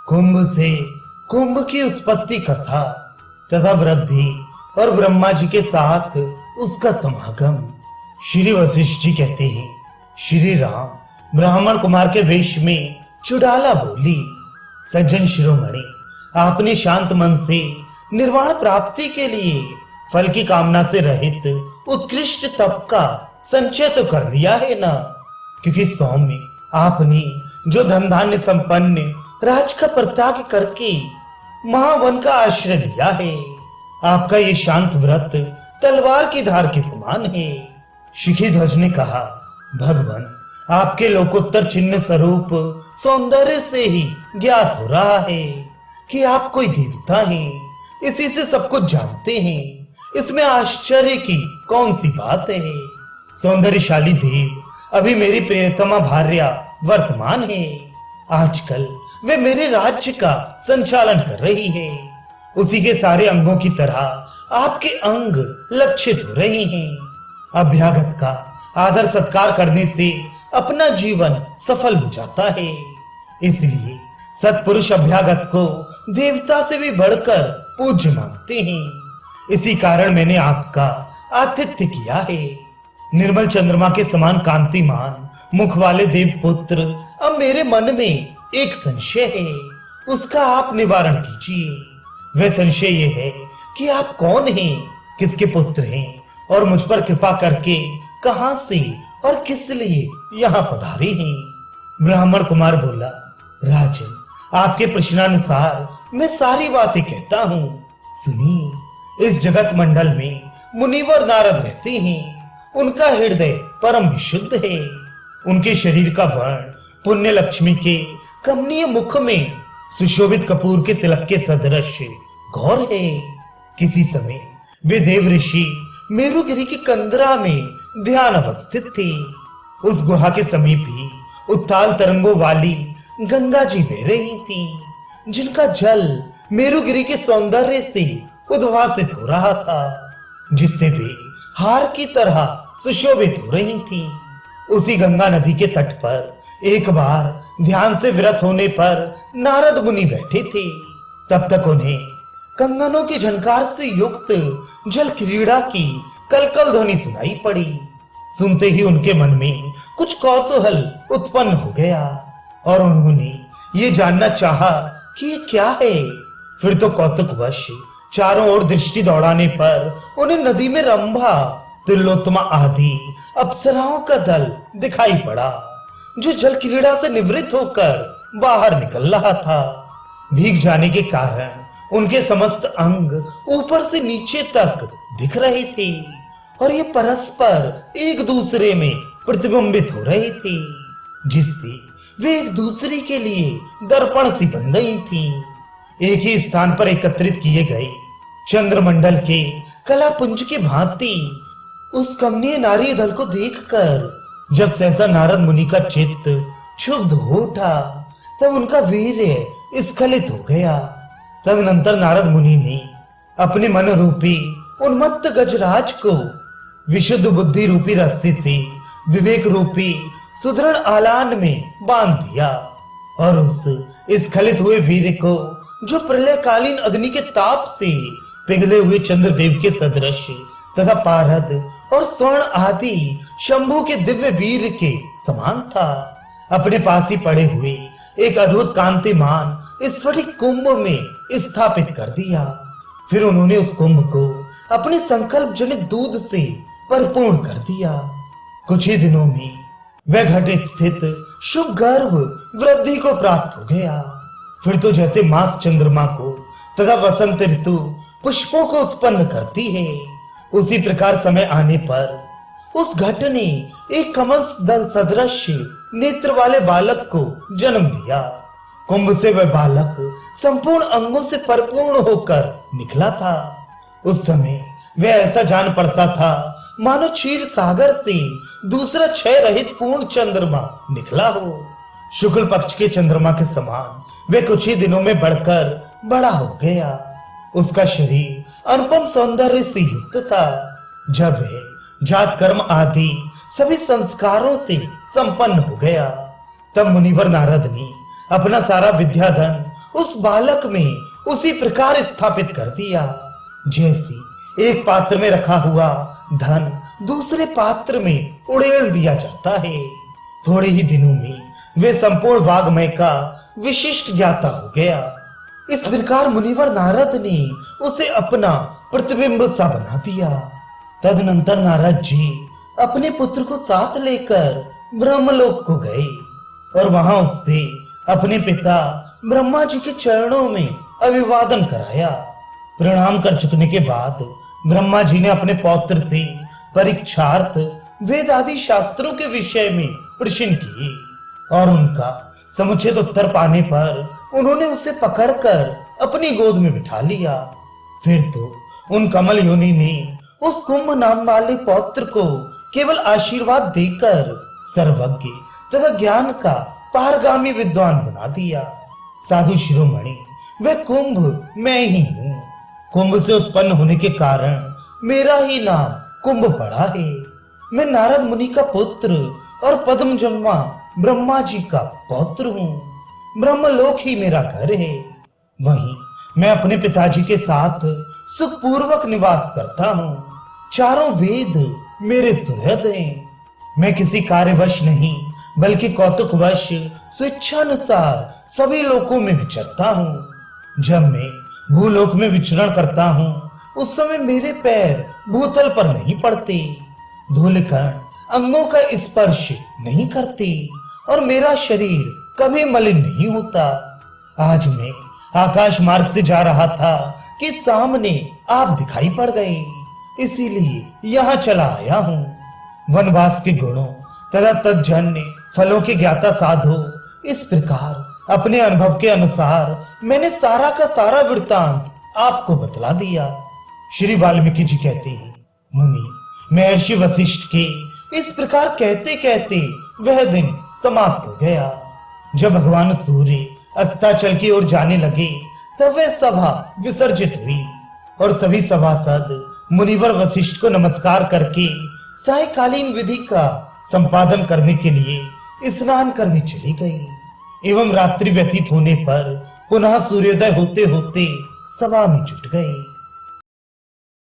कुंभ से कुंभ की उत्पत्ति कथा तथा वृद्धि और ब्रह्मा जी के साथ उसका समागम। श्री वशिष्ठ जी कहते हैं, श्री राम ब्राह्मण कुमार के वेश में चुड़ाला बोली, सज्जन शिरोमणि, आपने शांत मन से निर्वाण प्राप्ति के लिए फल की कामना से रहित उत्कृष्ट तप का संचय तो कर दिया है ना। क्योंकि सौम्य आपने जो धन धान्य संपन्न राज का परित्याग करके महावन का आश्रय लिया है, आपका ये शांत व्रत तलवार की धार के समान है। शिखी ध्वज ने कहा, भगवान आपके लोकोत्तर चिन्ह स्वरूप सौंदर्य से ही ज्ञात हो रहा है कि आप कोई देवता हैं। इसी से सब कुछ जानते हैं, इसमें आश्चर्य की कौन सी बात है। सौंदर्यशाली देव अभी मेरी प्रियतमा भार्या वर्तमान है। आजकल वे मेरे राज्य का संचालन कर रही है। उसी के सारे अंगों की तरह आपके अंग लक्षित हो रहे हैं। अभ्यागत का आदर सत्कार करने से अपना जीवन सफल हो जाता है। इसलिए सत्पुरुष अभ्यागत को देवता से भी बढ़कर पूज्य मानते हैं। इसी कारण मैंने आपका आतिथ्य किया है। निर्मल चंद्रमा के समान कांतिमान मुख वाले देवपुत्र, अब मेरे मन में एक संशय है, उसका आप निवारण कीजिए। वह संशय ये है कि आप कौन हैं, किसके पुत्र हैं और मुझ पर कृपा करके कहां से और किस लिए यहाँ पधारे हैं। ब्राह्मण कुमार बोला, राजन आपके प्रश्नानुसार मैं सारी बातें कहता हूँ, सुनिए। इस जगत मंडल में मुनिवर नारद रहते हैं। उनका हृदय परम विशुद्ध है। उनके शरीर का वर्ण पुण्य लक्ष्मी के कमनीय मुख में सुशोभित कपूर के तिलक के सदृश गौर है। किसी समय वे देव ऋषि मेरुगिरी की कंदरा में ध्यान अवस्थित थे। उस गुहा के समीप ही उत्ताल तरंगों वाली गंगा जी बह रही थी, जिनका जल मेरुगिरी के सौंदर्य से उद्भासित हो रहा था, जिससे वे हार की तरह सुशोभित हो रही थी। उसी गंगा नदी के तट पर एक बार ध्यान से विरत होने पर नारद मुनि बैठे थे। तब तक उन्हें कंगनों की झनकार से युक्त जल क्रीड़ा की कलकल ध्वनि सुनाई पड़ी। सुनते ही उनके मन में कुछ कौतूहल उत्पन्न हो गया और उन्होंने ये जानना चाहा कि ये क्या है। फिर तो कौतुकवश चारों ओर दृष्टि दौड़ाने पर उन्हें नदी में रंभा, तिलोत्तमा आदि अप्सराओं का दल दिखाई पड़ा, जो जल क्रीड़ा से निवृत्त होकर बाहर निकल रहा था। भीग जाने के कारण उनके समस्त अंग ऊपर से नीचे तक दिख रहे थे और ये परस्पर एक दूसरे में प्रतिबिंबित हो रहे थे, जिससे वे एक दूसरे के लिए दर्पण सी बन गई थी। एक ही स्थान पर एकत्रित किए गए चंद्रमंडल के कलापुंज की भांति उस कमनीय नारी दल को देखकर जब सहसा नारद मुनि का चित्त क्षुब्ध हो उठा, तब उनका वीर्य स्खलित हो गया। तदनंतर नारद मुनि ने अपने मन रूपी उन्मत्त गजराज को विशुद्ध बुद्धि रूपी रस्सी से विवेक रूपी सुदृढ़ आलान में बांध दिया और उस स्खलित हुए वीर्य को, जो प्रलयकालीन अग्नि के ताप से पिघले हुए चंद्रदेव के सदृश तथा पारद और स्वर्ण आदि शंभु के दिव्य वीर के समान था, अपने पास ही पड़े हुए एक अद्भुत कांतिमान स्फटिक कुंभ में स्थापित कर दिया। फिर उन्होंने उस कुंभ को अपने संकल्प जनित दूध से परिपूर्ण कर दिया। कुछ ही दिनों में वह घट स्थित शुभ गर्भ वृद्धि को प्राप्त हो गया। फिर तो जैसे मास चंद्रमा को तथा वसंत ऋतु पुष्पों को उत्पन्न करती है, उसी प्रकार समय आने पर उस घट ने एक कमल दल सदृश नेत्र वाले बालक को जन्म दिया। कुंभ से वह बालक संपूर्ण अंगों से परिपूर्ण होकर निकला था। उस समय वह ऐसा जान पड़ता था मानो क्षीर सागर से दूसरा क्षय रहित पूर्ण चंद्रमा निकला हो। शुक्ल पक्ष के चंद्रमा के समान वह कुछ ही दिनों में बढ़कर बड़ा हो गया। उसका शरीर अनुपम सौंदर्य से युक्त था। जब वह जात कर्म आदि सभी संस्कारों से संपन्न हो गया, तब मुनिवर नारद ने अपना सारा विद्याधन उस बालक में उसी प्रकार स्थापित कर दिया जैसी एक पात्र में रखा हुआ धन दूसरे पात्र में उड़ेल दिया जाता है। थोड़े ही दिनों में वे संपूर्ण वाग्मय का विशिष्ट ज्ञाता हो गया। इस प्रकार मुनिवर नारद ने उसे अपना प्रतिबिंब सा बना दिया। तदनंतर नारद जी अपने पुत्र को साथ लेकर ब्रह्मलोक को गए और वहां उससे अपने पिता ब्रह्मा जी के चरणों में अभिवादन कराया। प्रणाम कर चुकने के बाद ब्रह्मा जी ने अपने पौत्र से परीक्षार्थ वेद आदि शास्त्रों के विषय में प्रश्न किए और उनका समुचित उत्तर पाने पर उन्होंने उसे पकड़कर अपनी गोद में बिठा लिया। फिर तो उन कमल योनि ने उस कुंभ नाम वाले पौत्र को केवल आशीर्वाद देकर सर्वज्ञ तथा ज्ञान का पारगामी विद्वान बना दिया। साधु शिरोमणि, वह कुंभ मैं ही हूँ। कुंभ से उत्पन्न होने के कारण मेरा ही नाम कुंभ पड़ा है। मैं नारद मुनि का पुत्र और पद्म जन्मा ब्रह्मा जी का पौत्र हूँ। ब्रह्मलोक ही मेरा घर है। वहीं मैं अपने पिताजी के साथ सुखपूर्वक निवास करता हूँ। चारों वेद मेरे सुहृद हैं। मैं किसी कार्यवश नहीं बल्कि कौतुकवश स्वेच्छानुसार सभी लोकों में विचरता हूँ। जब मैं भूलोक में विचरण करता हूँ उस समय मेरे पैर भूतल पर नहीं पड़ते, धूलिकण अंगों का स्पर्श नहीं करते और मेरा शरीर कभी मलिन नहीं होता। आज मैं आकाश मार्ग से जा रहा था कि सामने आप दिखाई पड़ गए, इसीलिए यहाँ चला आया हूँ। वनवास के गुणों तथा तज्जन्य फलों के ज्ञाता साधो, इस प्रकार अपने अनुभव के अनुसार मैंने सारा का सारा वृत्तांत आपको बतला दिया। श्री वाल्मीकि जी कहते हैं, मुनि, महर्षि वशिष्ठ के इस प्रकार कहते कहते वह दिन समाप्त हो गया। जब भगवान सूर्य अस्ताचल की ओर जाने लगे तब वह सभा विसर्जित हुई और सभी सभासद मुनिवर वशिष्ठ को नमस्कार करके सायकालीन विधि का संपादन करने के लिए स्नान करने चली गई एवं रात्रि व्यतीत होने पर पुनः सूर्योदय होते होते सभा में जुट गए।